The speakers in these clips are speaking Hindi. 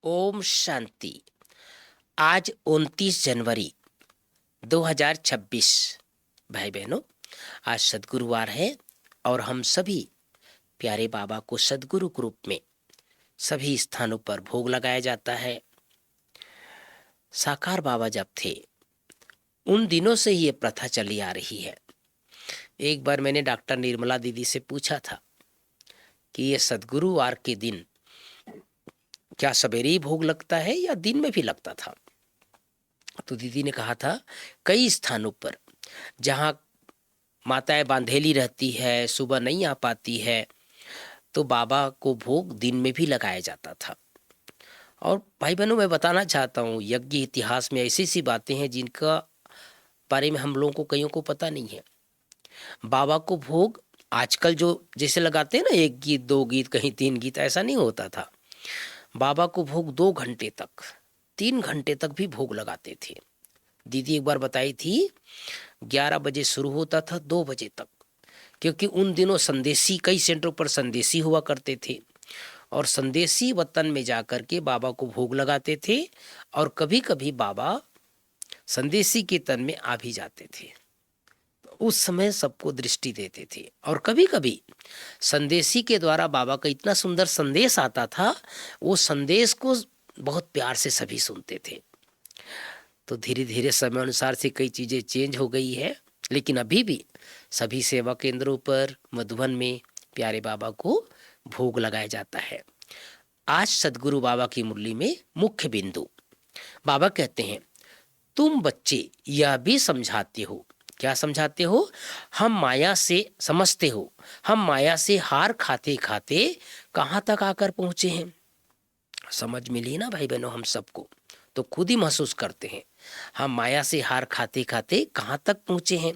ओम शांति। आज 29 जनवरी 2026। भाई बहनों, आज सद्गुरुवार है और हम सभी प्यारे बाबा को सद्गुरु के रूप में सभी स्थानों पर भोग लगाया जाता है। साकार बाबा जब थे उन दिनों से ही ये प्रथा चली आ रही है। एक बार मैंने डॉक्टर निर्मला दीदी से पूछा था कि ये सद्गुरुवार के दिन क्या सवेरे ही भोग लगता है या दिन में भी लगता था। तो दीदी ने कहा था कई स्थानों पर जहाँ माताएं बांधेली रहती है, सुबह नहीं आ पाती है, तो बाबा को भोग दिन में भी लगाया जाता था। और भाई बहनों, मैं बताना चाहता हूँ यज्ञ इतिहास में ऐसी सी बातें हैं जिनका बारे में हम लोगों को कईयों को पता नहीं है। बाबा को भोग आजकल जो जैसे लगाते हैं ना, एक गीत दो गीत कहीं तीन गीत, ऐसा नहीं होता था। बाबा को भोग 2 घंटे तक 3 घंटे तक भी भोग लगाते थे। दीदी एक बार बताई थी 11 बजे शुरू होता था 2 बजे तक, क्योंकि उन दिनों संदेशी कई सेंटरों पर संदेशी हुआ करते थे और संदेशी वतन में जाकर के बाबा को भोग लगाते थे। और कभी कभी बाबा संदेशी के तन में आ भी जाते थे। उस समय सबको दृष्टि देते थे और कभी कभी संदेशी के द्वारा बाबा का इतना सुंदर संदेश आता था, वो संदेश को बहुत प्यार से सभी सुनते थे। तो धीरे धीरे समय अनुसार से कई चीज़ें चेंज हो गई है, लेकिन अभी भी सभी सेवा केंद्रों पर मधुबन में प्यारे बाबा को भोग लगाया जाता है। आज सदगुरु बाबा की मुरली में मुख्य बिंदु बाबा कहते हैं, तुम बच्चे यह भी समझाते हो। क्या समझाते हो? हम माया से समझते हो, हम माया से हार खाते खाते कहाँ तक आकर पहुंचे हैं। समझ मिली ना भाई बहनों, हम सबको तो खुद ही महसूस करते हैं हम माया से हार खाते खाते कहाँ तक पहुंचे हैं।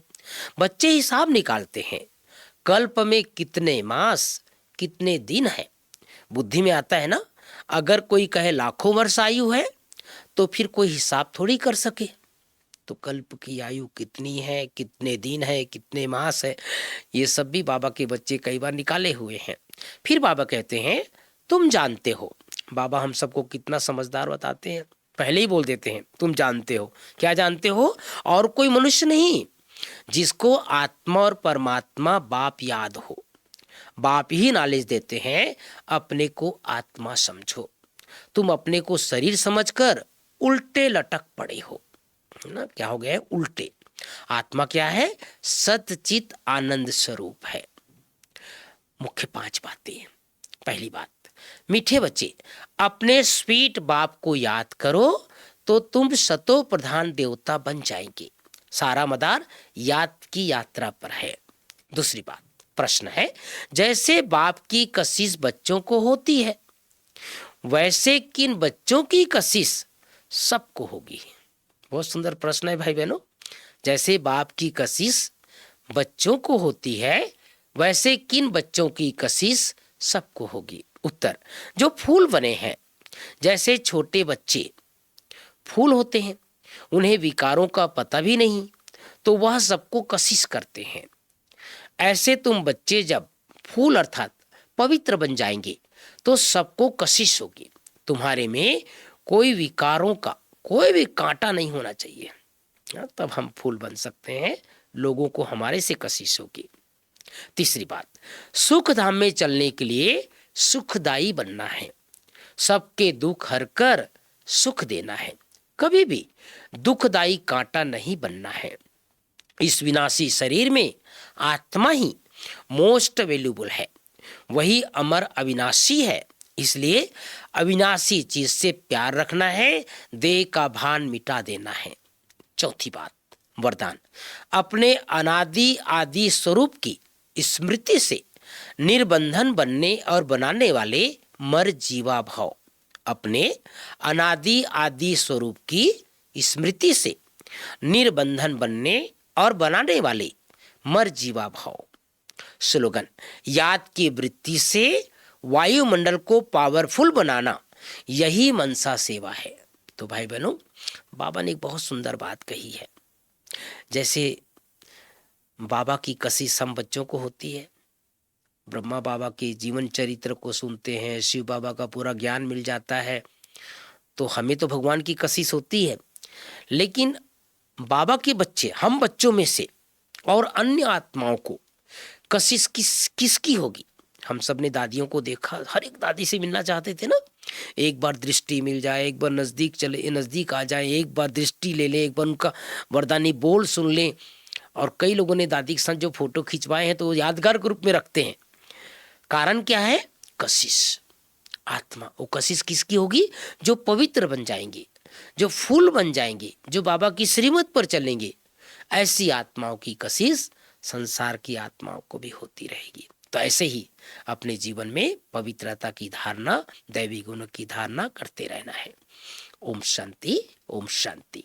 बच्चे हिसाब निकालते हैं, कल्प में कितने मास कितने दिन है। बुद्धि में आता है ना, अगर कोई कहे लाखों वर्ष आयु है तो फिर कोई हिसाब थोड़ी कर सके। तो कल्प की आयु कितनी है, कितने दिन है, कितने मास है, ये सब भी बाबा के बच्चे कई बार निकाले हुए हैं। फिर बाबा कहते हैं तुम जानते हो। बाबा हम सबको कितना समझदार बताते हैं, पहले ही बोल देते हैं तुम जानते हो। क्या जानते हो? और कोई मनुष्य नहीं जिसको आत्मा और परमात्मा बाप याद हो। बाप ही नॉलेज देते हैं, अपने को आत्मा समझो। तुम अपने को शरीर समझकर उल्टे लटक पड़े हो ना। क्या हो गया है? उल्टे। आत्मा क्या है? सतचित आनंद स्वरूप है। मुख्य 5 बातें। पहली बात, मीठे बच्चे अपने स्वीट बाप को याद करो तो तुम सतो प्रधान देवता बन जाएंगे। सारा मदार याद की यात्रा पर है। दूसरी बात, प्रश्न है, जैसे बाप की कशिश बच्चों को होती है वैसे किन बच्चों की कशिश सबको होगी? बहुत सुंदर प्रश्न है भाई बहनों। जैसे बाप की कशिश बच्चों को होती है वैसे किन बच्चों की कशिश सबको होगी? उत्तर, जो फूल बने हैं। जैसे छोटे बच्चे फूल होते हैं, उन्हें विकारों का पता भी नहीं, तो वह सबको कशिश करते हैं। ऐसे तुम बच्चे जब फूल अर्थात पवित्र बन जाएंगे तो सबको कशिश होगी। तुम्हारे में कोई विकारों का कोई भी कांटा नहीं होना चाहिए, तब हम फूल बन सकते हैं, लोगों को हमारे से कशिश होगी। तीसरी बात, सुख धाम में चलने के लिए सुखदाई बनना है, सबके दुख हर कर सुख देना है, कभी भी दुखदाई कांटा नहीं बनना है। इस विनाशी शरीर में आत्मा ही मोस्ट वैल्यूबल है, वही अमर अविनाशी है। इसलिए अविनाशी चीज से प्यार रखना है, देह का भान मिटा देना है। चौथी बात, वरदान, अपने अनादि आदि स्वरूप की स्मृति से निर्बंधन बनने और बनाने वाले मर जीवा भाव। अपने अनादि आदि स्वरूप की स्मृति से निर्बंधन बनने और बनाने वाले मर जीवा भाव। स्लोगन, याद की वृत्ति से वायुमंडल को पावरफुल बनाना, यही मनसा सेवा है। तो भाई बहनों, बाबा ने एक बहुत सुंदर बात कही है। जैसे बाबा की कशिश हम बच्चों को होती है, ब्रह्मा बाबा के जीवन चरित्र को सुनते हैं, शिव बाबा का पूरा ज्ञान मिल जाता है तो हमें तो भगवान की कशिश होती है, लेकिन बाबा के बच्चे, हम बच्चों में से और अन्य आत्माओं को कशिश किसकी होगी? हम सब ने दादियों को देखा, हर एक दादी से मिलना चाहते थे ना। एक बार दृष्टि मिल जाए, एक बार नज़दीक आ जाए, एक बार दृष्टि ले ले, एक बार उनका वरदानी बोल सुन लें। और कई लोगों ने दादी के साथ जो फोटो खिंचवाए हैं तो वो यादगार के रूप में रखते हैं। कारण क्या है? कशिश, आत्मा। वो कशिश किसकी होगी? जो पवित्र बन जाएंगे, जो फूल बन जाएंगे, जो बाबा की श्रीमत पर चलेंगे। ऐसी आत्माओं की कशिश संसार की आत्माओं को भी होती रहेगी। तो ऐसे ही अपने जीवन में पवित्रता की धारणा, दैवी गुणों की धारणा करते रहना है। ओम शांति, ओम शांति।